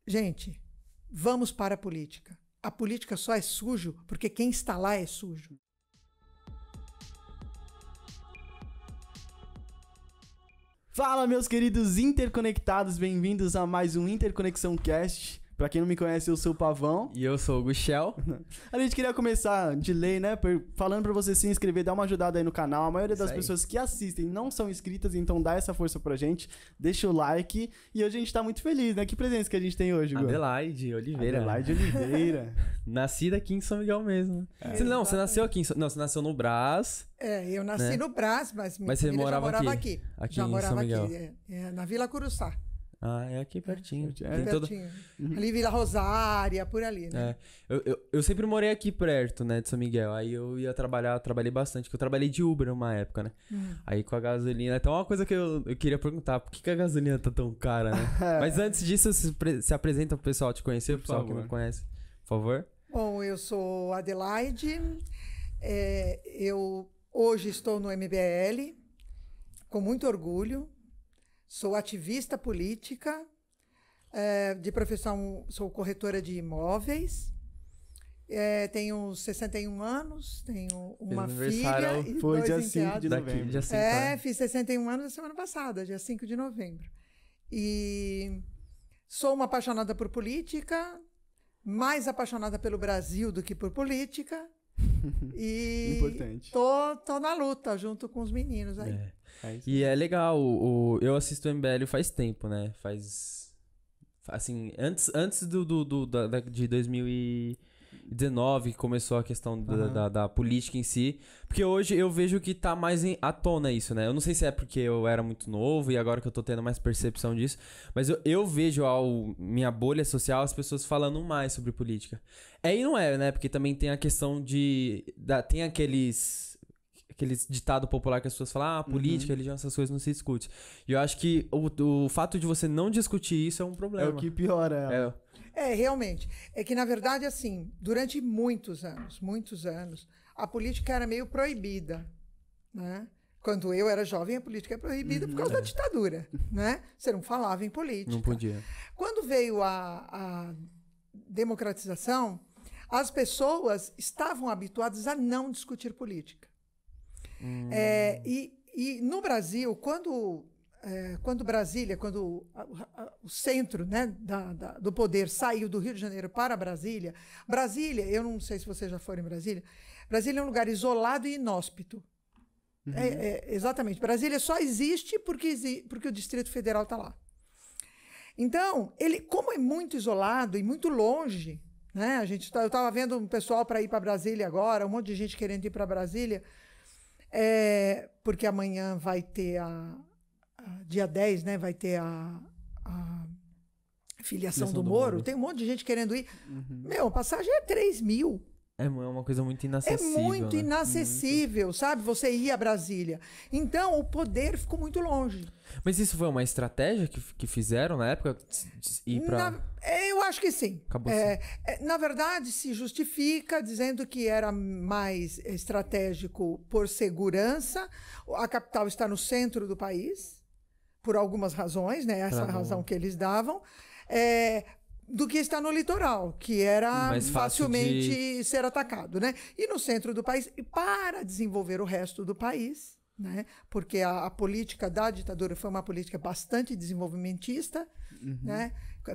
Gente, vamos para a política. A política só é sujo porque quem está lá é sujo. Fala, meus queridos interconectados, bem-vindos a mais um Interconexão Cast. Pra quem não me conhece, eu sou o Pavão. E eu sou o Guxel. A gente queria começar de lei, né? Falando pra você se inscrever, dar uma ajudada aí no canal. A maioria das pessoas que assistem não são inscritas, então dá essa força pra gente. Deixa o like. E hoje a gente tá muito feliz, né? Que presença que a gente tem hoje, Gu? Adelaide Oliveira. Adelaide Oliveira. Nascida aqui em São Miguel mesmo. Você nasceu aqui em São... Não, você nasceu no Brás. Eu nasci no Brás, mas minha você família morava já morava aqui. Aqui já em morava São Miguel. aqui, na Vila Curuçá. Ah, é aqui pertinho. Pertinho. Ali Vila Rosária, por ali, né? Eu sempre morei aqui perto, né, de São Miguel. Aí eu ia trabalhei bastante, porque eu trabalhei de Uber uma época, né? Aí com a gasolina... Então uma coisa que eu queria perguntar, por que a gasolina tá tão cara, né? Mas antes disso, se apresenta pro pessoal te conhecer, pro pessoal que não conhece, por favor. Bom, eu sou Adelaide. Eu hoje estou no MBL, com muito orgulho. Sou ativista política, de profissão sou corretora de imóveis, tenho 61 anos, tenho uma filha e foi dois dia enteados. 5 de novembro. Dia 5, né? Fiz 61 anos na semana passada, dia 5 de novembro. E sou uma apaixonada por política, mais apaixonada pelo Brasil do que por política. E importante. Tô na luta junto com os meninos aí. E é legal, eu assisto o MBL faz tempo, né? Assim, antes de 2019 que começou a questão da política em si. Porque hoje eu vejo que tá mais à tona isso, né? Eu não sei se é porque eu era muito novo e agora que eu tô tendo mais percepção disso. Mas eu vejo minha bolha social as pessoas falando mais sobre política. E não é, né? Porque também tem a questão tem aqueles ditado popular que as pessoas falam, política, religião, essas coisas não se discute. E eu acho que o fato de você não discutir isso é um problema. É o que piora. Realmente. É que, na verdade, assim, durante muitos anos, a política era meio proibida, né? Quando eu era jovem, a política era proibida por causa da ditadura, né? Você não falava em política. Não podia. Quando veio a democratização, as pessoas estavam habituadas a não discutir política. E no Brasil, quando Brasília, o centro, né, do poder saiu do Rio de Janeiro para Brasília, eu não sei se vocês já foram em Brasília, Brasília é um lugar isolado e inóspito. Exatamente. Brasília só existe porque o Distrito Federal está lá. Então, como é muito isolado e muito longe, né, eu estava vendo um pessoal para ir para Brasília agora, um monte de gente querendo ir para Brasília, porque amanhã vai ter dia 10, né? Vai ter a filiação do Moro. Tem um monte de gente querendo ir. Meu, a passagem é 3 mil. É uma coisa muito inacessível. É muito inacessível, sabe? Você ir a Brasília. Então, o poder ficou muito longe. Mas isso foi uma estratégia que fizeram na época? Eu acho que sim. Acabou na verdade, se justifica dizendo que era mais estratégico por segurança. A capital está no centro do país, por algumas razões, né? Essa razão que eles davam. Do que está no litoral, que era facilmente ser atacado, né? E no centro do país, e para desenvolver o resto do país, né? Porque a política da ditadura foi uma política bastante desenvolvimentista, né?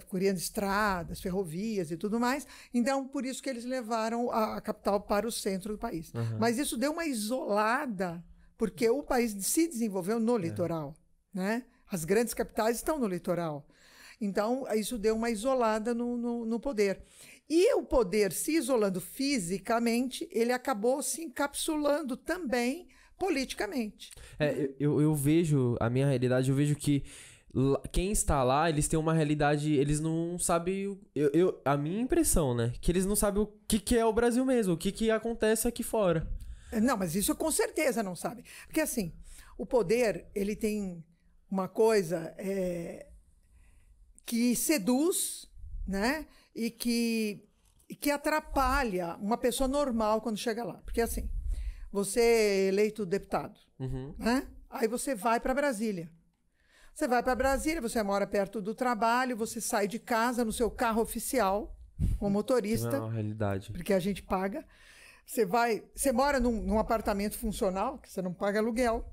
Criando estradas, ferrovias e tudo mais. Então, por isso que eles levaram a capital para o centro do país. Mas isso deu uma isolada, porque o país se desenvolveu no litoral, né? As grandes capitais estão no litoral. Então, isso deu uma isolada no poder. E o poder se isolando fisicamente, ele acabou se encapsulando também politicamente. Eu vejo, a minha realidade, eu vejo que quem está lá, eles têm uma realidade, eles não sabem, a minha impressão, né? Que eles não sabem o que é o Brasil mesmo, o que acontece aqui fora. Não, mas isso com certeza não sabem. Porque assim, o poder, ele tem uma coisa... que seduz, né? E que atrapalha uma pessoa normal quando chega lá. Porque assim, você é eleito deputado, né? Aí você vai para Brasília. Você vai para Brasília, você mora perto do trabalho, você sai de casa no seu carro oficial, com motorista. Não é uma realidade. Porque a gente paga. Você mora num apartamento funcional, que você não paga aluguel.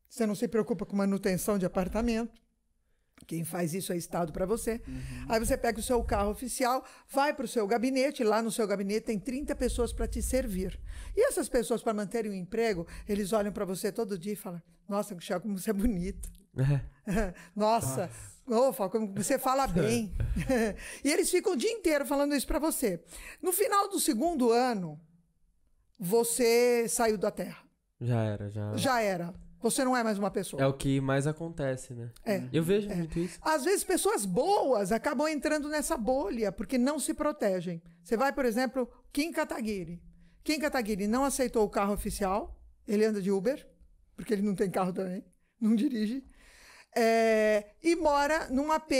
Você não se preocupa com manutenção de apartamento. Quem faz isso é Estado para você. Aí você pega o seu carro oficial, vai para o seu gabinete, lá no seu gabinete tem 30 pessoas para te servir. E essas pessoas, para manterem o emprego, eles olham para você todo dia e falam, nossa, Michel, como você é bonito. Nossa, como você fala bem. E eles ficam o dia inteiro falando isso para você. No final do segundo ano, você saiu da Terra. Já era. Você não é mais uma pessoa. É o que mais acontece, né? Eu vejo muito isso. Às vezes, pessoas boas acabam entrando nessa bolha porque não se protegem. Você vai, por exemplo, Kim Kataguiri. Kim Kataguiri não aceitou o carro oficial. Ele anda de Uber, porque ele não tem carro também. Não dirige. E mora num AP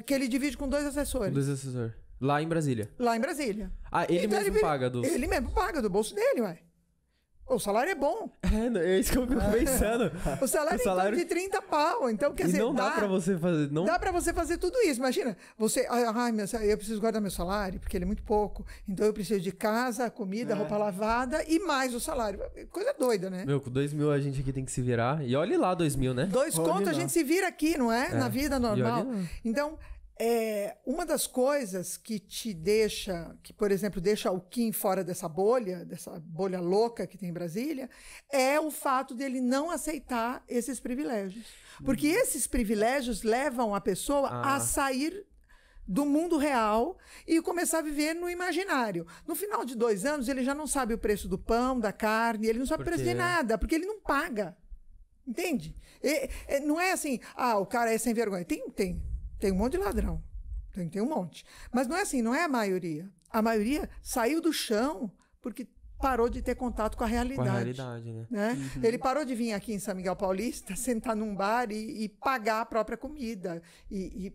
que ele divide com 2 assessores. 2 assessores. Lá em Brasília. Lá em Brasília. Ah, ele Então, mesmo paga do... Ele mesmo paga do bolso dele, ué. O salário é bom. É isso que eu fico pensando. O salário é de 30 pau. Então, quer dizer, não dá pra você fazer... Não... Dá pra você fazer tudo isso. Imagina, você... eu preciso guardar meu salário, porque ele é muito pouco. Então, eu preciso de casa, comida, roupa lavada e mais o salário. Coisa doida, né? Meu, com 2 mil a gente aqui tem que se virar. E olhe lá 2 mil, né? 2 contos a gente se vira aqui, não é? Na vida normal. Então... uma das coisas que te deixa, que, por exemplo, deixa o Kim fora dessa bolha louca que tem em Brasília, é o fato dele não aceitar esses privilégios. Porque esses privilégios levam a pessoa a sair do mundo real e começar a viver no imaginário. No final de 2 anos, ele já não sabe o preço do pão, da carne, ele não sabe o preço de nada, porque ele não paga. Entende? Não é assim, o cara é sem vergonha. Tem um monte de ladrão. Tem um monte. Mas não é assim, não é a maioria. A maioria saiu do chão porque parou de ter contato com a realidade. Com a realidade, né? Ele parou de vir aqui em São Miguel Paulista, sentar num bar e pagar a própria comida. E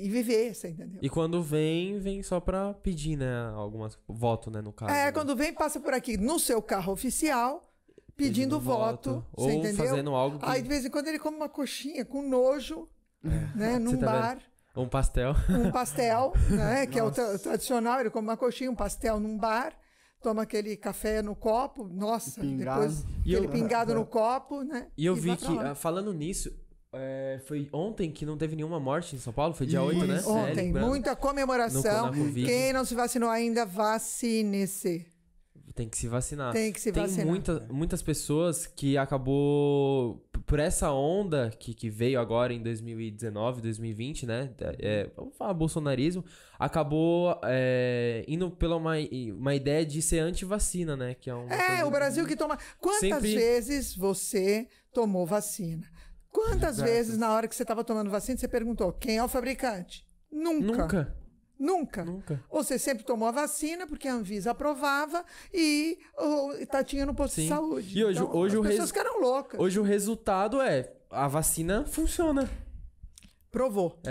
viver, você entendeu? E quando vem só pra pedir, né? Algumas voto, né? No caso. Quando vem, passa por aqui no seu carro oficial, pedindo voto. Ou você entendeu? fazendo algo que... Aí, de vez em quando, ele come uma coxinha com nojo. Né, num bar. Um pastel. Né, que é o tradicional. Ele come uma coxinha, um pastel num bar, toma aquele café no copo, depois aquele pingado no copo, né? E eu vi que, falando nisso, foi ontem que não teve nenhuma morte em São Paulo, foi dia 8, né? Ontem, muita comemoração. Quem não se vacinou ainda, vacine-se. Tem que se vacinar. Tem muitas pessoas que acabou... Por essa onda que veio agora em 2019, 2020, né? Vamos falar bolsonarismo. Acabou indo pela uma ideia de ser anti-vacina, né? Que é o Brasil que toma... Quantas vezes você tomou vacina? Quantas vezes na hora que você estava tomando vacina você perguntou quem é o fabricante? Nunca. Ou você sempre tomou a vacina porque a Anvisa aprovava e tinha no posto de saúde. E hoje as pessoas ficaram loucas. Hoje o resultado a vacina funciona. Provou.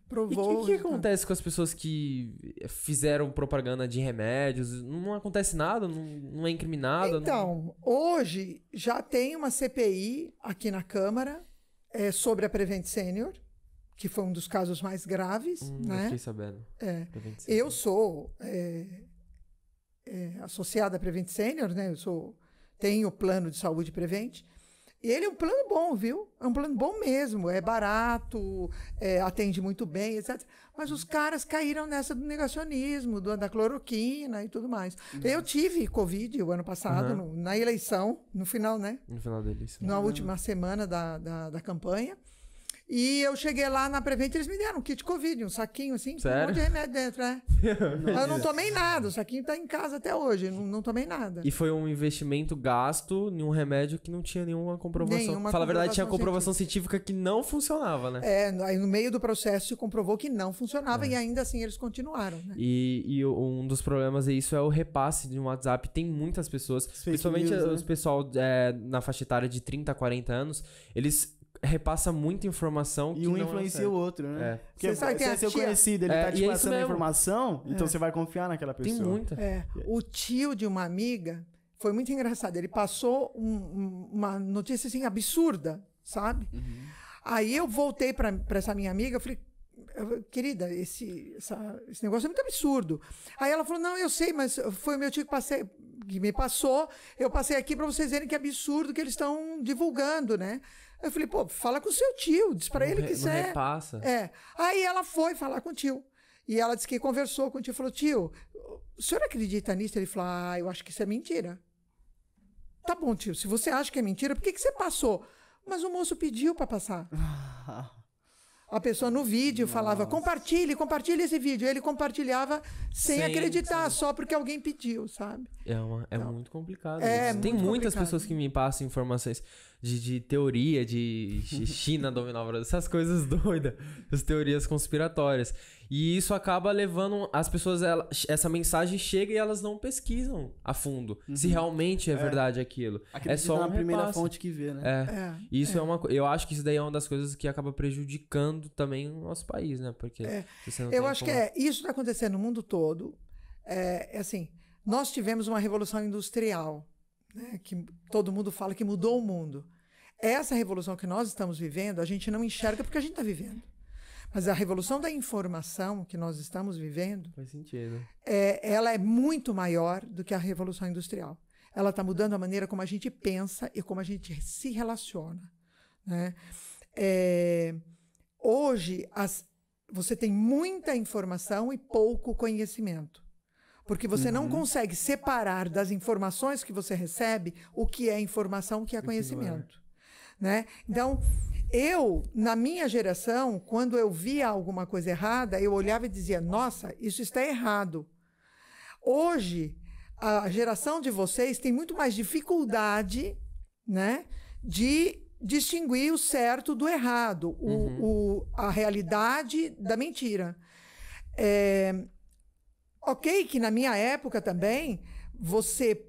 Provou. E o que acontece com as pessoas que fizeram propaganda de remédios? Não acontece nada? Não é incriminada? Então, hoje já tem uma CPI aqui na Câmara sobre a Prevent Senior, que foi um dos casos mais graves, né? Eu fiquei sabendo. Eu sou associada à Prevent Senior, né? Tenho o plano de saúde Prevent. E ele é um plano bom, viu? É um plano bom mesmo. É barato, atende muito bem, etc. Mas os caras caíram nessa do negacionismo, da cloroquina e tudo mais. Eu tive Covid o ano passado, na eleição, no final, né? No final da eleição. Na última semana da campanha. E eu cheguei lá na Prevent, eles me deram um kit Covid, um saquinho assim, com um monte de remédio dentro, né? Eu não tomei nada, o saquinho tá em casa até hoje, não tomei nada. E foi um investimento gasto em um remédio que não tinha nenhuma comprovação. Fala a verdade, tinha comprovação científica que não funcionava, né? Aí no meio do processo se comprovou que não funcionava e ainda assim eles continuaram, né? E um dos problemas é o repasse de um WhatsApp. Tem muitas pessoas, principalmente os pessoal na faixa etária de 30 a 40 anos, eles repassa muita informação e um influencia o outro, né? Porque você é seu conhecido, ele tá te passando a informação, então você vai confiar naquela pessoa. Tem muita. O tio de uma amiga foi muito engraçado. Ele passou uma notícia assim absurda, sabe? Aí eu voltei para essa minha amiga, eu falei, querida, esse negócio é muito absurdo. Aí ela falou, não, eu sei, mas foi o meu tio que me passou, eu passei aqui para vocês verem que absurdo que eles estão divulgando, né? Eu falei, pô, fala com o seu tio, diz para ele que isso é... repassa. Aí ela foi falar com o tio. E ela disse que conversou com o tio, falou, tio, o senhor acredita nisso? Ele falou, eu acho que isso é mentira. Tá bom, tio, se você acha que é mentira, por que você passou? Mas o moço pediu para passar. A pessoa no vídeo falava, compartilhe esse vídeo. Ele compartilhava sem acreditar, só porque alguém pediu, sabe? É muito complicado. Tem muitas pessoas que me passam informações de teoria, de China dominar o Brasil, essas coisas doidas, as teorias conspiratórias. E isso acaba levando as pessoas, essa mensagem chega e elas não pesquisam a fundo se realmente é verdade aquilo. É só na primeira fonte que vê, né? Isso é uma coisa. Eu acho que isso daí é uma das coisas que acaba prejudicando também o nosso país, né? Porque eu acho que isso está acontecendo no mundo todo. Assim, nós tivemos uma revolução industrial, né, que todo mundo fala que mudou o mundo. Essa revolução que nós estamos vivendo, a gente não enxerga porque a gente está vivendo. Mas a revolução da informação que nós estamos vivendo, faz sentido. Ela é muito maior do que a revolução industrial. Ela está mudando a maneira como a gente pensa e como a gente se relaciona, né? Hoje, você tem muita informação e pouco conhecimento. Porque você não consegue separar das informações que você recebe o que é informação, o que é conhecimento. Né? Então, na minha geração, quando eu via alguma coisa errada, eu olhava e dizia, nossa, isso está errado. Hoje, a geração de vocês tem muito mais dificuldade, né, de distinguir o certo do errado, a realidade da mentira. Ok, que na minha época também,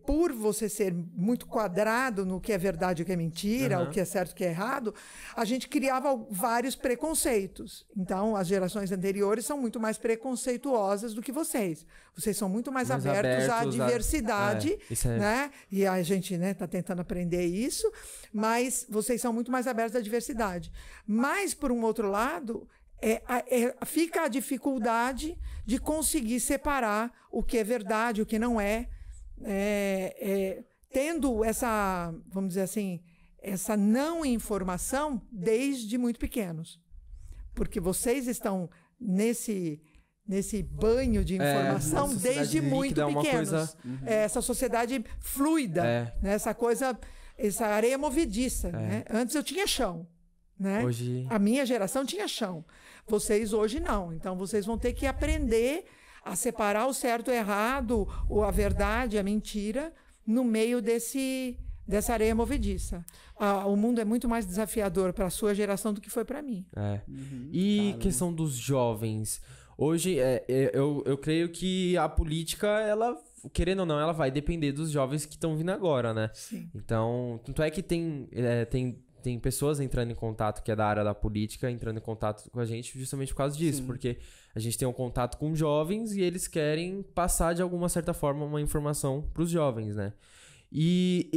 por você ser muito quadrado no que é verdade e o que é mentira, o que é certo e o que é errado, a gente criava vários preconceitos. Então, as gerações anteriores são muito mais preconceituosas do que vocês. Vocês são muito mais abertos à diversidade, né? E a gente está tentando aprender isso, mas vocês são muito mais abertos à diversidade. Mas, por um outro lado, fica a dificuldade de conseguir separar o que é verdade, o que não é. Tendo essa, vamos dizer assim, essa não informação desde muito pequenos. Porque vocês estão nesse banho de informação desde muito pequenos. Essa sociedade fluida, né? Essa areia movediça. Né? Antes eu tinha chão. Né? Hoje... A minha geração tinha chão. Vocês hoje não. Então vocês vão ter que aprender a separar o certo e o errado, ou a verdade, a mentira, no meio dessa areia movediça. O mundo é muito mais desafiador para a sua geração do que foi para mim. E questão dos jovens. Hoje, eu creio que a política, ela, querendo ou não, ela vai depender dos jovens que estão vindo agora, né? Sim. Então, tanto é que tem pessoas entrando em contato que é da área da política, entrando em contato com a gente justamente por causa disso. Sim. Porque a gente tem um contato com jovens e eles querem passar de alguma certa forma uma informação para os jovens, né? E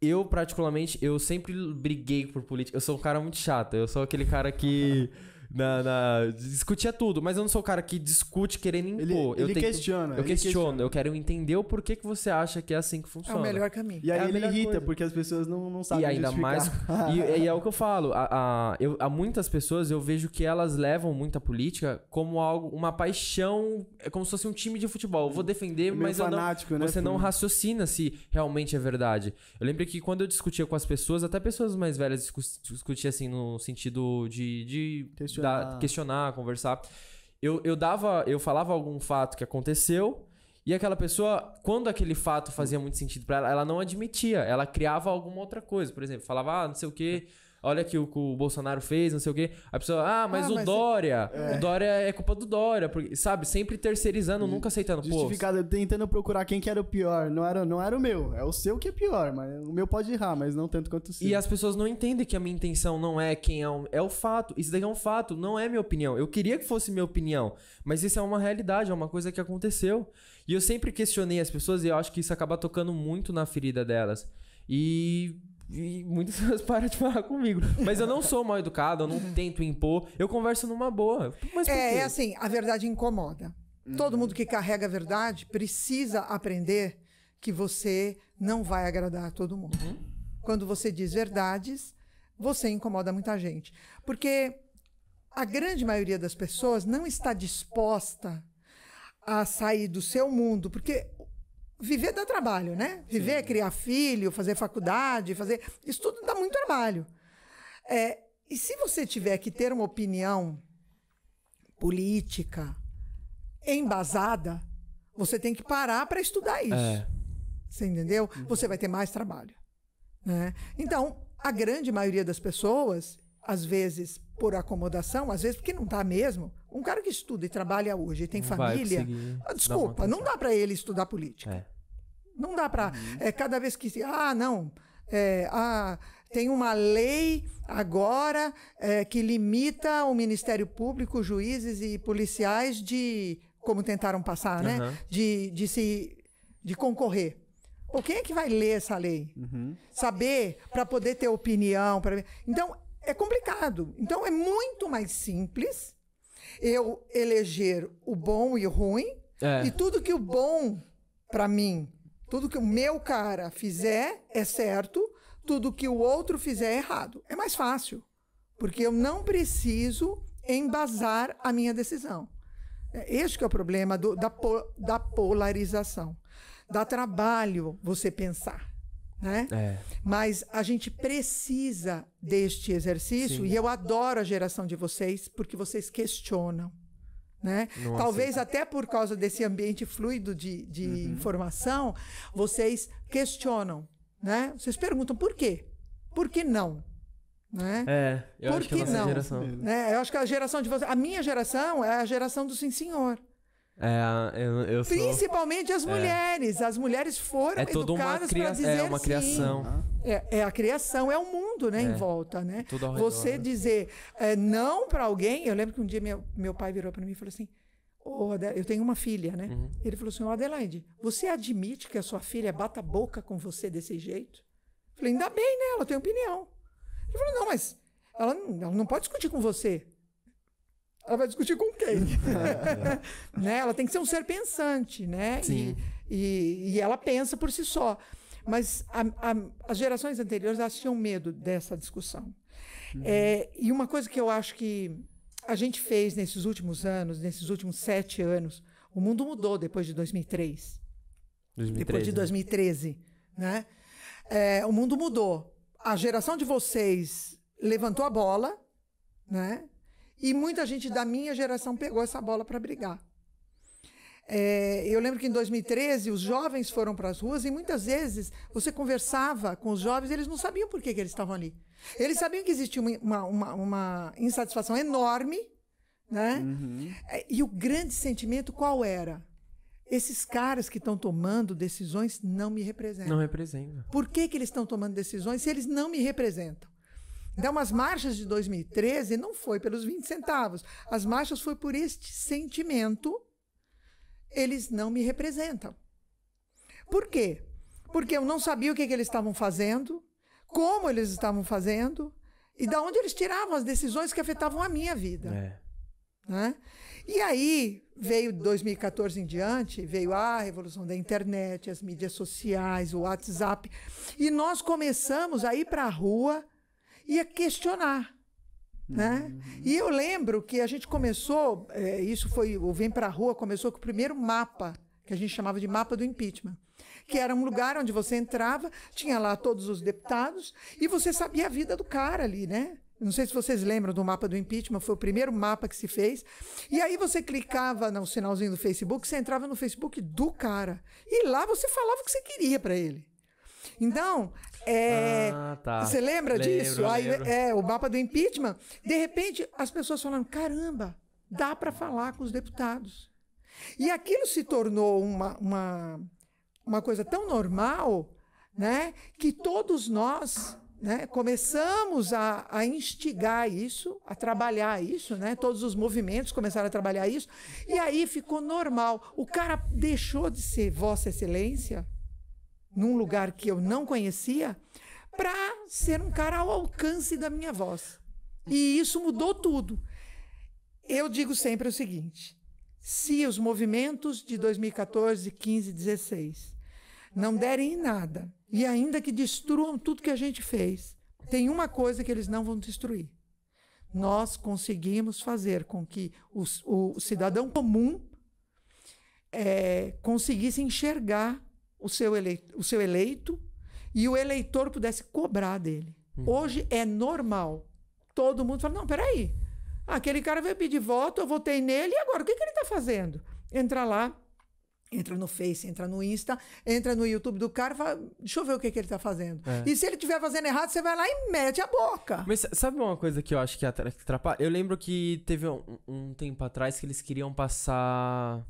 eu particularmente, eu sempre briguei por política. Eu sou um cara muito chato. Eu sou aquele cara que... discutia tudo, mas eu não sou o cara que discute querendo impor. Ele questiona. Eu questiono, eu quero entender o porquê que você acha que é assim que funciona. É o melhor caminho. E aí ele irrita, porque as pessoas não sabem e ainda mais. E é o que eu falo. Há muitas pessoas, eu vejo que elas levam muito a política como uma paixão, é como se fosse um time de futebol. Eu vou defender, mas fanático, você não raciocina se realmente é verdade. Eu lembro que quando eu discutia com as pessoas, até pessoas mais velhas discutiam assim no sentido de questionar, conversar. Eu falava algum fato que aconteceu e aquela pessoa, quando aquele fato fazia muito sentido pra ela, ela não admitia, ela criava alguma outra coisa. Por exemplo, falava, não sei o quê, olha que o Bolsonaro fez, não sei o quê. A pessoa, mas o Dória, o Dória é culpa do Dória, porque, sabe, sempre terceirizando, nunca aceitando. Justificado, tentando procurar quem que era o pior. Não era o meu, é o seu que é pior, mas o meu pode errar, mas não tanto quanto o seu. E as pessoas não entendem que a minha intenção não é quem é o fato. Isso daí é um fato, não é minha opinião. Eu queria que fosse minha opinião, mas isso é uma realidade, é uma coisa que aconteceu. E eu sempre questionei as pessoas e eu acho que isso acaba tocando muito na ferida delas. E E muitas pessoas param de falar comigo. Mas eu não sou mal educado, eu não tento impor. Eu converso numa boa. Mas por quê? É assim, a verdade incomoda. Todo mundo que carrega a verdade precisa aprender que você não vai agradar a todo mundo. Quando você diz verdades, você incomoda muita gente. Porque a grande maioria das pessoas não está disposta a sair do seu mundo, porque viver dá trabalho, né? Viver é criar filho, fazer faculdade, isso tudo dá muito trabalho. E se você tiver que ter uma opinião política embasada, você tem que parar para estudar isso. Você entendeu? Você vai ter mais trabalho, né? Então, a grande maioria das pessoas, às vezes por acomodação, às vezes porque não está mesmo. Um cara que estuda e trabalha hoje e tem família, desculpa, não dá para ele estudar política. Não dá para... cada vez que... tem uma lei agora que limita o Ministério Público, juízes e policiais de... Como tentaram passar, né? De concorrer. Pô, quem é que vai ler essa lei? Saber para poder ter opinião. Então, é complicado. Então, é muito mais simples eu eleger o bom e o ruim. E tudo que o bom, para mim, tudo que o meu cara fizer é certo, tudo que o outro fizer é errado. É mais fácil, porque eu não preciso embasar a minha decisão. Este que é o problema da polarização. Dá trabalho você pensar, né? Mas a gente precisa deste exercício. E eu adoro a geração de vocês, porque vocês questionam, né? Talvez até por causa desse ambiente fluido de informação, vocês questionam, né? Vocês perguntam por quê? Por que não? Né? Eu acho que é a nossa geração. Eu acho que a geração de vocês... A minha geração é a geração do sim, senhor. Eu sou... Principalmente as mulheres. As mulheres foram educadas para dizer uma criação. Sim. É a criação, é o mundo, né, em volta, né? Tudo ao redor, você dizer não para alguém... Eu lembro que um dia meu pai virou para mim e falou assim... eu tenho uma filha, né? Ele falou assim, Adelaide, você admite que a sua filha bata a boca com você desse jeito? Eu falei, ainda bem, né? Ela tem opinião. Ele falou, não, mas ela não pode discutir com você. Ela vai discutir com quem? Né? Ela tem que ser um ser pensante, né? Sim. E ela pensa por si só. Mas as gerações anteriores, elas tinham medo dessa discussão. E uma coisa que eu acho que a gente fez nesses últimos anos, nesses últimos 7 anos, o mundo mudou depois de 2003. Depois de 2013, né? O mundo mudou. A geração de vocês levantou a bola, né? E muita gente da minha geração pegou essa bola para brigar. Eu lembro que em 2013 os jovens foram para as ruas e muitas vezes você conversava com os jovens, eles não sabiam por que eles estavam ali. Eles sabiam que existia uma insatisfação enorme, né? E o grande sentimento qual era? Esses caras que estão tomando decisões não me representam. Não representam. Por que eles estão tomando decisões se eles não me representam? Então, as marchas de 2013 não foi pelos 20 centavos. As marchas foi por este sentimento. Eles não me representam. Por quê? Porque eu não sabia o que eles estavam fazendo, como eles estavam fazendo e de onde eles tiravam as decisões que afetavam a minha vida. Né? E aí, veio 2014 em diante, veio a revolução da internet, as mídias sociais, o WhatsApp. E nós começamos a ir para a rua e a questionar, né? E eu lembro que a gente começou, o Vem Pra Rua começou com o primeiro mapa, que a gente chamava de mapa do impeachment, que era um lugar onde você entrava, tinha lá todos os deputados, e você sabia a vida do cara ali, né? Não sei se vocês lembram do mapa do impeachment, foi o primeiro mapa que se fez. E aí você clicava no sinalzinho do Facebook, você entrava no Facebook do cara. E lá você falava o que você queria para ele. Então, você lembra disso? Aí, o mapa do impeachment. De repente, as pessoas falando, caramba, dá para falar com os deputados. E aquilo se tornou uma coisa tão normal, né, que todos nós, né, começamos a instigar isso, a trabalhar isso, né? Todos os movimentos começaram a trabalhar isso, e aí ficou normal. O cara deixou de ser Vossa Excelência, num lugar que eu não conhecia, para ser um cara ao alcance da minha voz. E isso mudou tudo. Eu digo sempre o seguinte: se os movimentos de 2014, 15, 16 não derem em nada, e ainda que destruam tudo que a gente fez, tem uma coisa que eles não vão destruir. Nós conseguimos fazer com que o cidadão comum conseguisse enxergar o seu eleito e o eleitor pudesse cobrar dele. Hoje é normal. Todo mundo fala, não, peraí, aquele cara veio pedir voto, eu votei nele, e agora, o que ele está fazendo? Entra lá, entra no Face, entra no Insta, entra no YouTube do cara e fala, deixa eu ver o que ele está fazendo. E se ele estiver fazendo errado, você vai lá e mete a boca. Mas sabe uma coisa que eu acho que atrapalha? Eu lembro que teve um tempo atrás que eles queriam passar...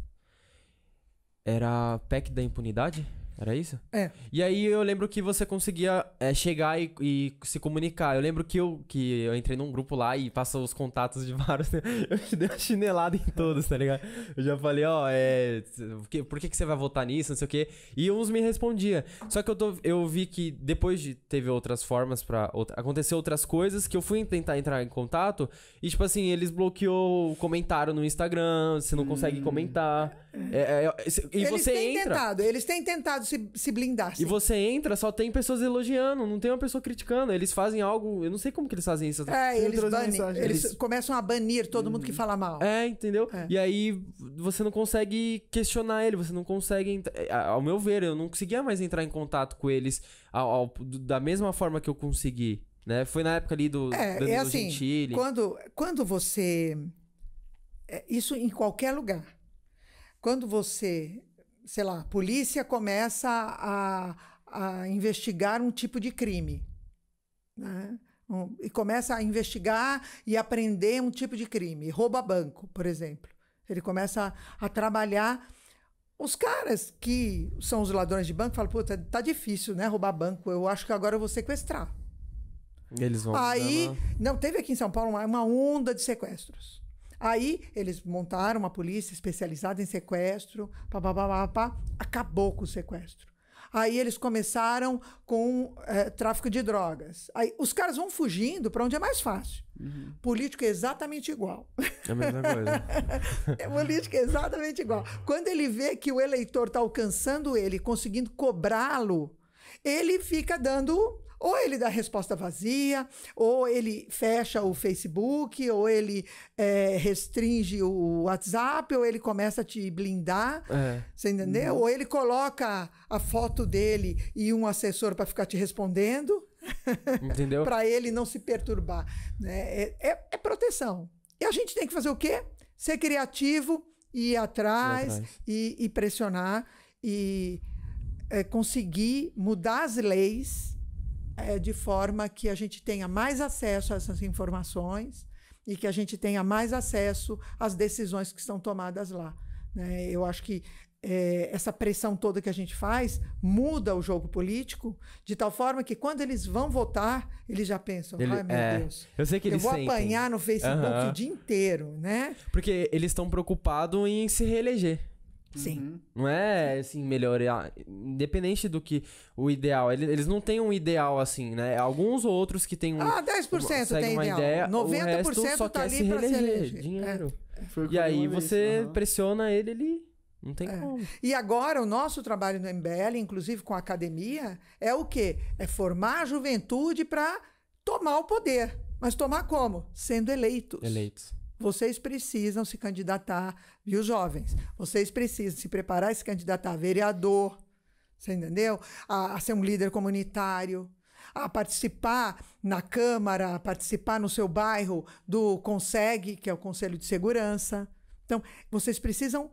Era PEC da impunidade? Era isso? É. E aí eu lembro que você conseguia chegar e se comunicar. Eu lembro que eu entrei num grupo lá e passou os contatos de vários. Eu te dei uma chinelada em todos, tá ligado? Eu já falei, por que você vai votar nisso, não sei o quê. E uns me respondiam. Só que eu vi que depois teve outras formas aconteceu outras coisas que eu fui tentar entrar em contato e, tipo assim, eles bloqueou o comentário no Instagram, você não consegue comentar. Eles têm tentado se blindar. E você entra, só tem pessoas elogiando, não tem uma pessoa criticando. Eles fazem algo... Eu não sei como que eles fazem isso. Eles começam a banir todo mundo que fala mal. Entendeu? E aí você não consegue questionar ele, você não consegue... Ao meu ver, eu não conseguia mais entrar em contato com eles da mesma forma que eu consegui, né? Foi na época ali do Danilo assim, Gentili. Quando você... Isso em qualquer lugar. Quando você... sei lá, a polícia começa a investigar um tipo de crime, né? E começa a investigar e aprender um tipo de crime. Rouba banco, por exemplo. Ele começa a trabalhar. Os caras que são os ladrões de banco falam, puta, tá difícil, né, roubar banco. Eu acho que agora eu vou sequestrar. Eles vão... Não, teve aqui em São Paulo uma onda de sequestros. Aí eles montaram uma polícia especializada em sequestro, acabou com o sequestro. Aí eles começaram com tráfico de drogas. Aí os caras vão fugindo para onde é mais fácil. Político é exatamente igual. É a mesma coisa. Político é exatamente igual. Quando ele vê que o eleitor está alcançando ele, conseguindo cobrá-lo, ele fica dando... Ou ele dá resposta vazia, ou ele fecha o Facebook, ou ele restringe o WhatsApp, ou ele começa a te blindar, você entendeu? Ou ele coloca a foto dele e um assessor para ficar te respondendo, entendeu? Para ele não se perturbar. Né? É proteção. E a gente tem que fazer o quê? Ser criativo, ir atrás. E pressionar, e conseguir mudar as leis de forma que a gente tenha mais acesso a essas informações e que a gente tenha mais acesso às decisões que estão tomadas lá. Né? Eu acho que essa pressão toda que a gente faz muda o jogo político de tal forma que quando eles vão votar, eles já pensam, ai meu Deus, eu sei que eles vou apanhar no Facebook o dia inteiro, né? Porque eles estão preocupados em se reeleger. Sim. Não é, assim, melhorar. Independente do que o ideal. Eles não têm um ideal assim, né? Alguns outros que têm 10% tem uma ideal. Ideia, 90% só tá quer ali se para se reeleger. eleger. Dinheiro. E aí você pressiona ele não tem como. E agora o nosso trabalho no MBL, inclusive com a academia, é o quê? É formar a juventude para tomar o poder. Mas tomar como? Sendo eleitos. Vocês precisam se candidatar, viu, jovens? Vocês precisam se preparar a se candidatar a vereador, você entendeu? A ser um líder comunitário, a participar na Câmara, a participar no seu bairro do CONSEG, que é o Conselho de Segurança. Então, vocês precisam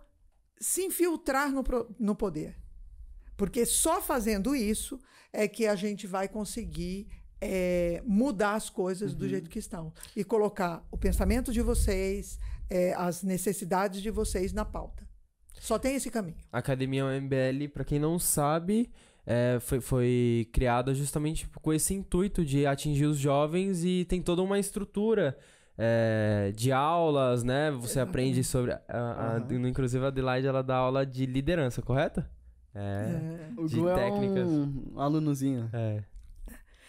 se infiltrar no poder. Porque só fazendo isso é que a gente vai conseguir... mudar as coisas do jeito que estão e colocar o pensamento de vocês, as necessidades de vocês na pauta. Só tem esse caminho. A Academia MBL, para quem não sabe, foi criada justamente com esse intuito de atingir os jovens e tem toda uma estrutura de aulas, né? Você aprende sobre... Inclusive a Adelaide, ela dá aula de liderança, correto? O Gu é um alunozinho.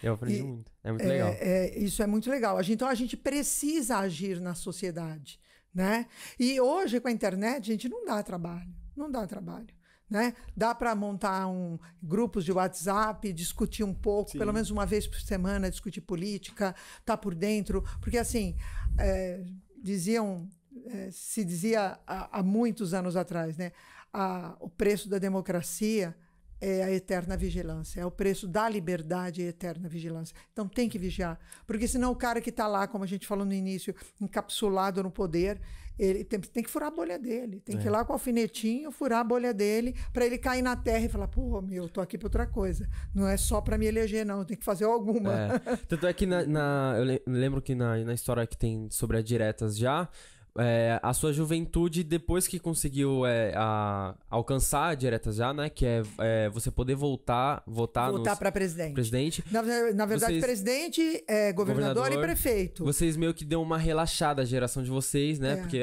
Eu aprendi muito. É muito legal. Isso é muito legal. Então, a gente precisa agir na sociedade, né? E hoje, com a internet, gente, não dá trabalho. Não dá trabalho. Né? Dá para montar grupos de WhatsApp, discutir um pouco, Sim. pelo menos uma vez por semana, discutir política, tá por dentro. Porque, assim, se dizia há muitos anos atrás, né? O preço da democracia é a eterna vigilância, é o preço da liberdade e a eterna vigilância. Então tem que vigiar, porque senão o cara que está lá, como a gente falou no início, encapsulado no poder, ele tem que furar a bolha dele, tem que ir lá com o alfinetinho, furar a bolha dele, para ele cair na terra e falar, pô, eu tô aqui para outra coisa, não é só para me eleger, não, eu tenho que fazer alguma. Tanto é que eu lembro que na história que tem sobre as diretas já, a sua juventude, depois que conseguiu alcançar diretas já, né? Que é você poder votar para presidente. Na verdade, presidente, governador e prefeito. Vocês meio que deu uma relaxada a geração de vocês, né? Porque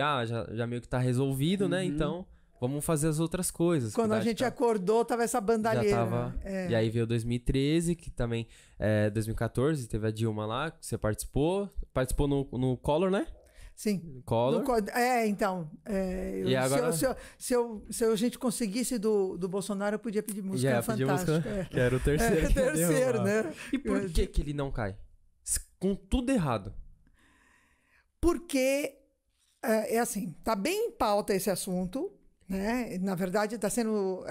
já meio que tá resolvido, né? Então, vamos fazer as outras coisas. Quando a gente acordou, tava essa bandalheira. Já tava, E aí veio 2013, que também 2014, teve a Dilma lá, que você participou no Collor, né? Sim. Collor. Então. E agora... Se a gente conseguisse do Bolsonaro, eu podia pedir música fantástica. Que era o terceiro. Terceiro, né? E por que ele não cai? Com tudo errado. Porque, assim, tá bem em pauta esse assunto, né? Na verdade, está sendo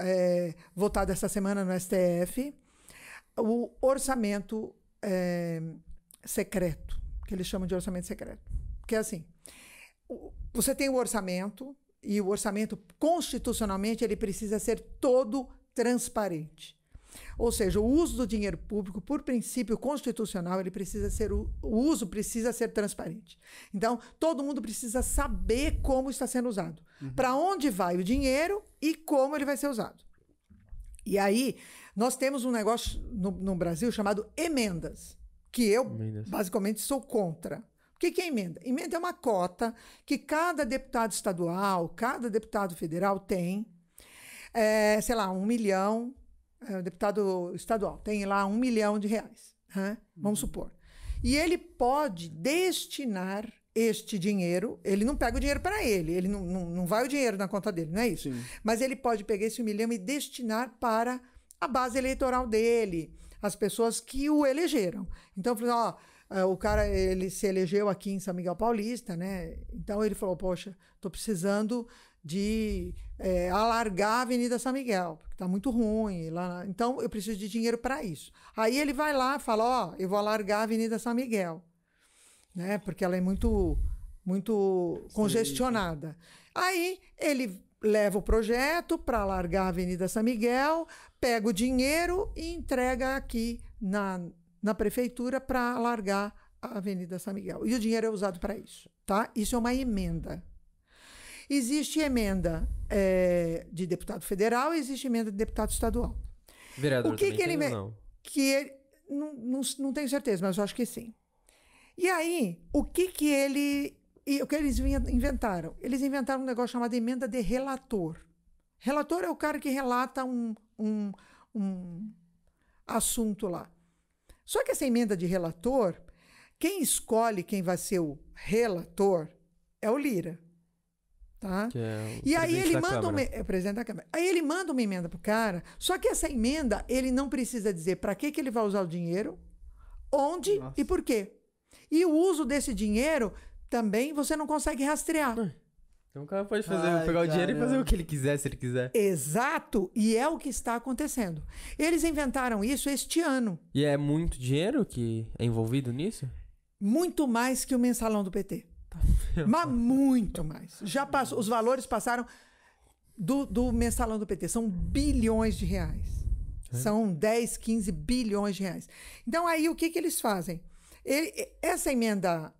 votado essa semana no STF o orçamento secreto, que eles chamam de orçamento secreto. Porque, assim, você tem o orçamento, e o orçamento, constitucionalmente, ele precisa ser todo transparente. Ou seja, o uso do dinheiro público, por princípio constitucional, o uso precisa ser transparente. Então, todo mundo precisa saber como está sendo usado, para onde vai o dinheiro e como ele vai ser usado. E aí, nós temos um negócio no Brasil chamado emendas, que eu, basicamente, sou contra. O que é emenda? Emenda é uma cota que cada deputado estadual, cada deputado federal tem, sei lá, 1 milhão, o deputado estadual tem lá R$1 milhão, vamos supor. E ele pode destinar este dinheiro, ele não pega o dinheiro para ele não vai o dinheiro na conta dele, não é isso? Sim. Mas ele pode pegar esse 1 milhão e destinar para a base eleitoral dele, as pessoas que o elegeram. Então, o cara, ele se elegeu aqui em São Miguel Paulista, né? Então ele falou, poxa, estou precisando de alargar a Avenida São Miguel, porque está muito ruim. Então eu preciso de dinheiro para isso. Aí ele vai lá e fala, eu vou alargar a Avenida São Miguel, né? Porque ela é muito congestionada. Aí ele leva o projeto para alargar a Avenida São Miguel, pega o dinheiro e entrega aqui na prefeitura para alargar a Avenida São Miguel. E o dinheiro é usado para isso, tá? Isso é uma emenda. Existe emenda de deputado federal e existe emenda de deputado estadual. Vereador o que também ele tem ou não? Não tenho certeza, mas eu acho que sim. E aí, o que eles inventaram? Eles inventaram um negócio chamado emenda de relator. Relator é o cara que relata um assunto lá. Só que essa emenda de relator, quem escolhe quem vai ser o relator é o Lira. Tá? E aí ele manda o presidente da Câmara. Aí ele manda uma emenda para o cara, só que essa emenda ele não precisa dizer para que ele vai usar o dinheiro, onde e por quê. E o uso desse dinheiro também você não consegue rastrear. Então o cara pode pegar o dinheiro e fazer o que ele quiser, se ele quiser. Exato, e é o que está acontecendo. Eles inventaram isso este ano. E é muito dinheiro que é envolvido nisso? Muito mais que o mensalão do PT. Mas muito mais. Já passou, os valores passaram do mensalão do PT. São bilhões de reais. São 10, 15 bilhões de reais. Então, aí, o que eles fazem? Essa emenda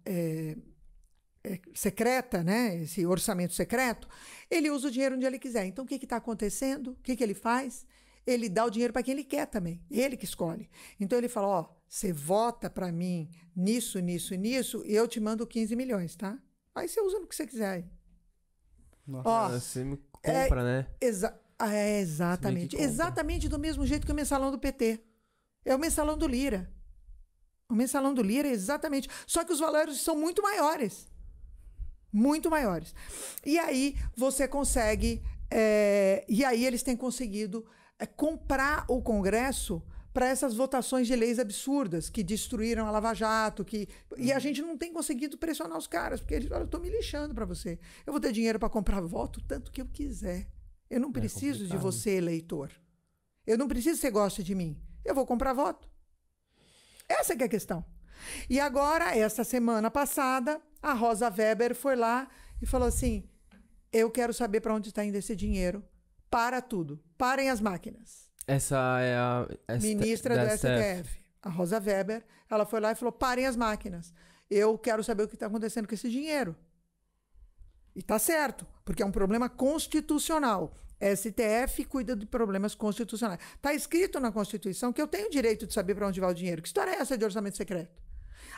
secreta, né? Esse orçamento secreto, ele usa o dinheiro onde ele quiser. Então, o que está acontecendo? O que ele faz? Ele dá o dinheiro para quem ele quer também. Ele que escolhe. Então, ele fala, você vota para mim nisso, nisso, nisso, e eu te mando 15 milhões, tá? Aí você usa no que você quiser. Aí. Você me compra, né? Exatamente. Exatamente do mesmo jeito que o mensalão do PT. É o mensalão do Lira. O mensalão do Lira é exatamente. Só que os valores são muito maiores. Muito maiores. E aí você consegue... e aí eles têm conseguido comprar o Congresso para essas votações de leis absurdas que destruíram a Lava Jato. E a gente não tem conseguido pressionar os caras, porque eles falam, eu estou me lixando para você. Eu vou ter dinheiro para comprar voto tanto que eu quiser. Eu não preciso de você, eleitor. Eu não preciso que você goste de mim. Eu vou comprar voto. Essa que é a questão. E agora, essa semana passada, a Rosa Weber foi lá e falou assim, eu quero saber para onde está indo esse dinheiro. Para tudo. Parem as máquinas. Essa é a... Ministra do STF. A Rosa Weber, ela foi lá e falou, parem as máquinas. Eu quero saber o que está acontecendo com esse dinheiro. E tá certo, porque é um problema constitucional. STF cuida de problemas constitucionais. Está escrito na Constituição que eu tenho o direito de saber para onde vai o dinheiro. Que história é essa de orçamento secreto?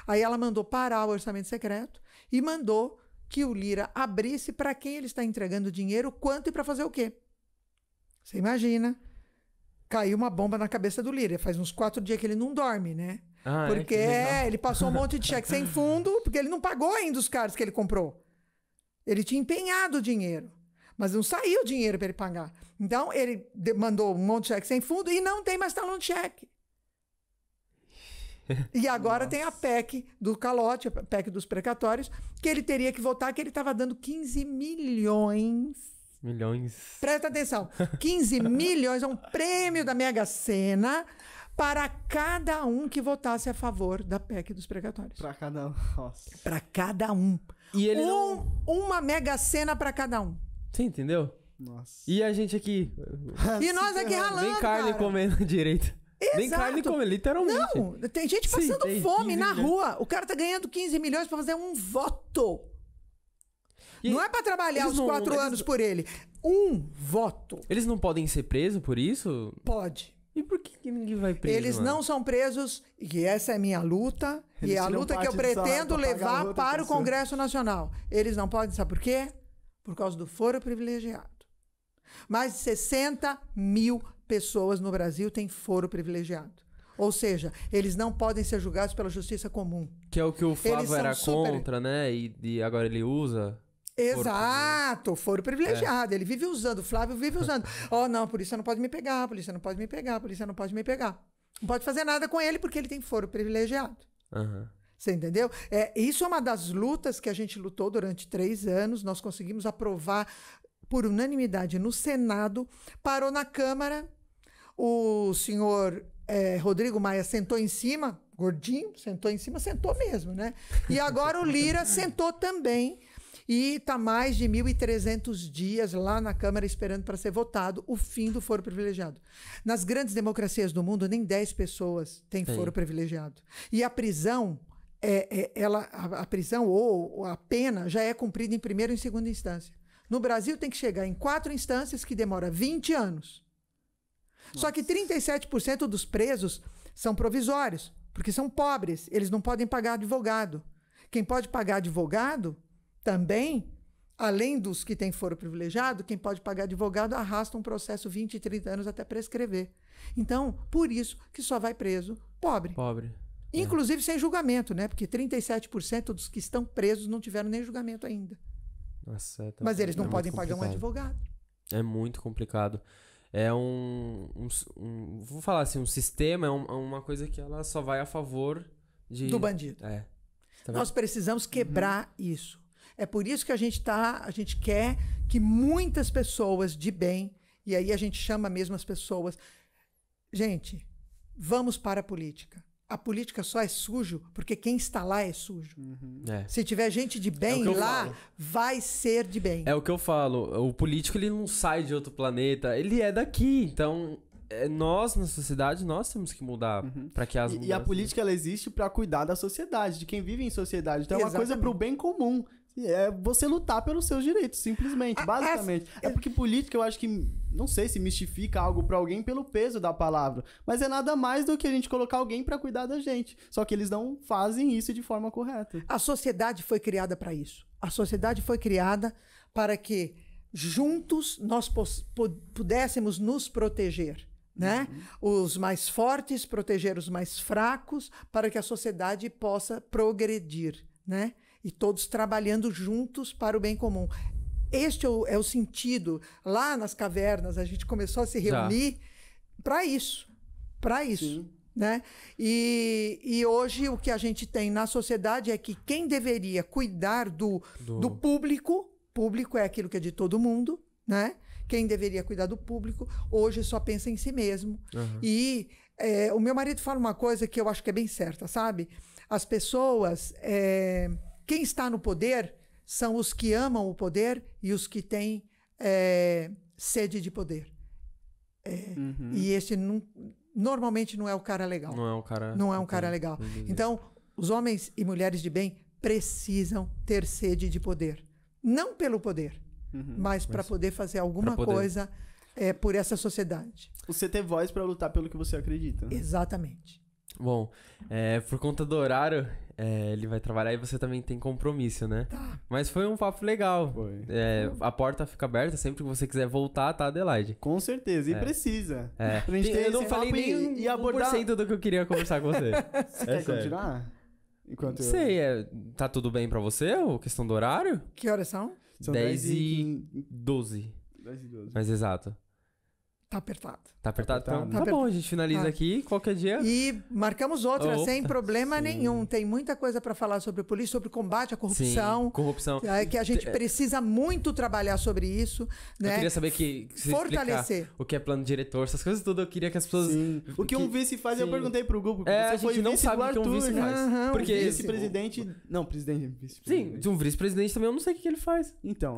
Aí ela mandou parar o orçamento secreto e mandou que o Lira abrisse para quem ele está entregando dinheiro, quanto e para fazer o quê. Você imagina, caiu uma bomba na cabeça do Lira. Faz uns 4 dias que ele não dorme, né? Porque ele passou um monte de cheque sem fundo, porque ele não pagou ainda os caras que ele comprou. Ele tinha empenhado o dinheiro, mas não saiu o dinheiro para ele pagar. Então, ele mandou um monte de cheque sem fundo e não tem mais talão de cheque. E agora tem a PEC do calote, a PEC dos precatórios, que ele teria que votar, que ele estava dando 15 milhões. Presta atenção. 15 milhões é um prêmio da Mega Sena para cada um que votasse a favor da PEC dos precatórios. Para cada um. Nossa. Para cada um. E ele uma Mega Sena para cada um. Você entendeu? Nossa. E a gente aqui? E nós aqui ralando, nem carne comendo direito. Exato. Nem carne comendo, literalmente. Não, tem gente passando fome na rua. O cara tá ganhando 15 milhões para fazer um voto. E não é para trabalhar os 4 anos por ele. Um voto. Eles não podem ser presos por isso? Pode. E por que ninguém vai preso? Eles não são presos, e essa é minha luta, e é a luta que eu pretendo levar para o Congresso Nacional. Eles não podem, sabe por quê? Por causa do foro privilegiado. Mais de 60 mil pessoas no Brasil têm foro privilegiado. Ou seja, eles não podem ser julgados pela justiça comum. Que é o que o Flávio era contra, né? E agora ele usa... Exato, foro privilegiado. Ele vive usando, o Flávio vive usando. Oh, não, a polícia não pode me pegar, a polícia não pode me pegar, a polícia não pode me pegar. Não pode fazer nada com ele porque ele tem foro privilegiado. Você entendeu? Isso é uma das lutas que a gente lutou durante 3 anos. Nós conseguimos aprovar por unanimidade no Senado, parou na Câmara. O senhor Rodrigo Maia sentou em cima, gordinho, sentou em cima, sentou mesmo, né? E agora o Lira sentou também. E está mais de 1.300 dias lá na Câmara esperando para ser votado o fim do foro privilegiado. Nas grandes democracias do mundo, nem 10 pessoas têm foro privilegiado. E a prisão, a prisão ou a pena já é cumprida em primeira e em segunda instância. No Brasil tem que chegar em 4 instâncias, que demora 20 anos. Nossa. Só que 37% dos presos são provisórios, porque são pobres, eles não podem pagar advogado. Quem pode pagar advogado... Também, além dos que têm foro privilegiado, quem pode pagar advogado arrasta um processo 20 e 30 anos até prescrever. Então, por isso que só vai preso pobre. Inclusive sem julgamento, né? Porque 37% dos que estão presos não tiveram nem julgamento ainda. Nossa, mas eles não podem pagar um advogado. É muito complicado. É vou falar assim, um sistema, é uma coisa que ela só vai a favor do bandido. Nós precisamos quebrar isso. É por isso que a gente quer que muitas pessoas de bem, e aí a gente chama mesmo as pessoas, gente, vamos para a política. A política só é sujo porque quem está lá é sujo. Se tiver gente de bem lá, vai ser de bem. É o que eu falo, o político ele não sai de outro planeta, ele é daqui, então... Nós, na sociedade, nós temos que mudar para que as mudanças... E a política, ela existe para cuidar da sociedade, de quem vive em sociedade. Então é uma coisa para o bem comum. É você lutar pelos seus direitos, simplesmente, basicamente. É porque política, eu acho que, não sei se mistifica algo para alguém pelo peso da palavra, mas é nada mais do que a gente colocar alguém para cuidar da gente. Só que eles não fazem isso de forma correta. A sociedade foi criada para isso. A sociedade foi criada para que juntos nós pudéssemos nos proteger. né? Os mais fortes proteger os mais fracos para que a sociedade possa progredir, né? E todos trabalhando juntos para o bem comum. Este é o sentido. Lá nas cavernas a gente começou a se reunir para isso, Sim. né? E hoje o que a gente tem na sociedade é que quem deveria cuidar do público é aquilo que é de todo mundo, né? Quem deveria cuidar do público, hoje só pensa em si mesmo. E o meu marido fala uma coisa que eu acho que é bem certa, sabe? As pessoas, quem está no poder são os que amam o poder e os que têm sede de poder. E esse normalmente não é o cara legal. Não é um cara... Não é um cara legal. Então, os homens e mulheres de bem precisam ter sede de poder. Não pelo poder, mas para poder fazer alguma coisa por essa sociedade. Você ter voz para lutar pelo que você acredita. Exatamente. Bom, por conta do horário, ele vai trabalhar e você também tem compromisso, né? Tá. Mas foi um papo legal. Foi. A porta fica aberta sempre que você quiser voltar, tá, Adelaide? Com certeza, e precisa. Pra gente ter eu não esse falei papo nem e abordar 1% do que eu queria conversar com você. Você quer continuar? Enquanto Não sei, tá tudo bem pra você, ou questão do horário? Que horas são? São 10h12. 10h12. Mais exato. Tá apertado. Tá apertado? Tá Então, apertado. tá bom, a gente finaliza Tá. aqui, qualquer dia. E marcamos outra Opa, sem problema sim. nenhum. Tem muita coisa para falar sobre polícia, sobre combate à corrupção. Sim, corrupção. Que a gente precisa muito trabalhar sobre isso, Eu né? queria saber que se Fortalecer. explicar o que é plano diretor, essas coisas tudo, eu queria que as pessoas... Sim. O que um vice faz, eu Sim. perguntei pro Google. A Você foi gente não vice sabe do o que um Arthur, vice né? faz. Aham, Porque Vice-presidente... Não, presidente. Sim, Vice-presidente. de um vice-presidente também eu não sei o que ele faz. Então,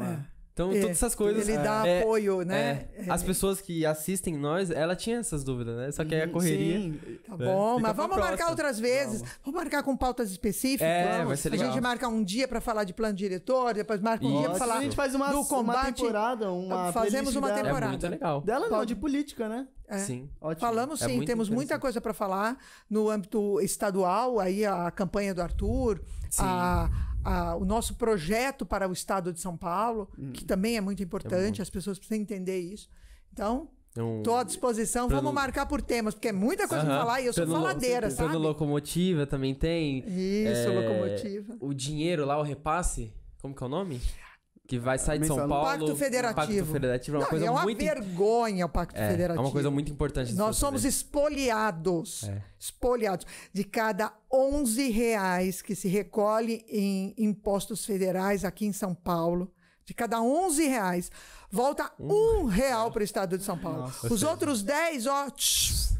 Então, todas essas coisas... Ele dá apoio, né? As pessoas que assistem nós, ela tinha essas dúvidas, né? Só que aí a correria... Sim. Tá bom, Fica mas pra vamos marcar próxima. outras vezes. Vamos marcar com pautas específicas. Vai ser A legal. gente marca um dia para falar de plano diretor, depois marca um dia para Isso. falar A gente faz uma do combate. temporada, uma Fazemos playlist uma dela. temporada. É muito legal. Dela não, de política, né? Sim. Ótimo. Falamos É sim, muito temos muita interessante. coisa para falar no âmbito estadual, aí a campanha do Arthur, o nosso projeto para o estado de São Paulo, que também é muito importante, as pessoas precisam entender isso. Então, estou à disposição, vamos marcar por temas, porque é muita coisa para falar e eu sou faladeira, sabe? Plano locomotiva também tem. Isso, locomotiva. O dinheiro lá, o repasse, como que é o nome? Que vai sair de São Mensal. Paulo. Pacto Federativo. Pacto Federativo é uma Não, coisa é uma muito... vergonha o Pacto Federativo. É uma coisa muito importante. de Nós se somos fazer. espoliados. Espoliados. De cada R$11 que se recolhe em impostos federais aqui em São Paulo, de cada R$11, volta R$1 para o estado de São Paulo. Os outros 10,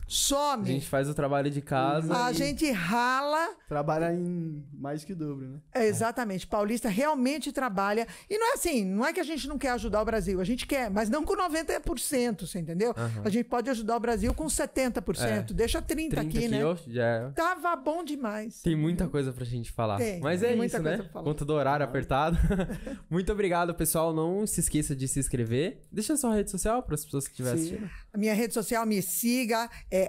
some. A gente faz o trabalho de casa. A e- gente rala. Trabalha em mais que o dobro, né? Exatamente. Paulista realmente trabalha. E não é assim, não é que a gente não quer ajudar o Brasil. A gente quer, mas não com 90%, você entendeu? A gente pode ajudar o Brasil com 70%. Deixa 30 aqui, né? ó, já Tava bom demais. tem muita coisa pra gente falar. Tem, Mas tem é muita isso, coisa né? pra falar. Conta do horário apertado. Muito obrigado, pessoal. Não se esqueça de se inscrever. Deixa a sua rede social para as pessoas que estiverem assistindo. A minha rede social, me siga, é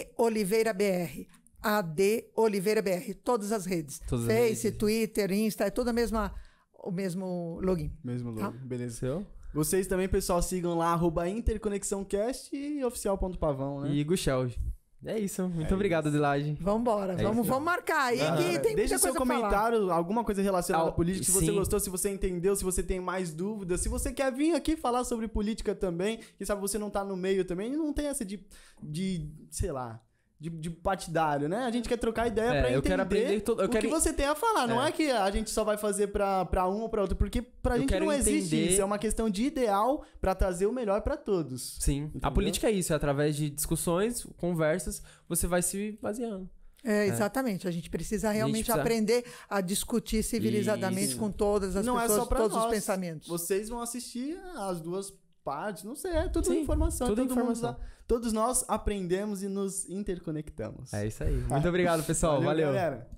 @AdOliveiraBR. AdOliveiraBR. Todas as redes. Todas as Face, redes. Twitter, Insta, é tudo o mesmo login. Mesmo logo. Beleza. Seu? Vocês também, pessoal, sigam lá, @interconexãocast e oficial.pavão, né? E Guchel. É isso. Muito obrigado, Adelaide. Vambora, vamos marcar aí que tem Deixa muita seu coisa pra falar. comentário, alguma coisa relacionada à Ah, política, se você sim. gostou, se você entendeu, se você tem mais dúvidas, se você quer vir aqui falar sobre política também, quem sabe você não tá no meio também, não tem essa de sei lá, de partidário, né? A gente quer trocar ideia pra entender eu quero aprender o que você tem a falar. Não é que a gente só vai fazer pra um ou pra outro, porque pra gente quero não existe entender- isso. É uma questão de ideal pra trazer o melhor pra todos. Sim. Entendeu? A política é isso. É através de discussões, conversas, você vai se baseando. Exatamente. A gente precisa realmente precisa- aprender a discutir civilizadamente Isso. com todas as Não é pessoas, só pra todos nós. os pensamentos. Vocês vão assistir as duas partes, não sei, é tudo Sim, informação. tudo todo mundo informação. todos nós aprendemos e nos interconectamos. É isso aí. Muito obrigado, pessoal. Valeu. galera.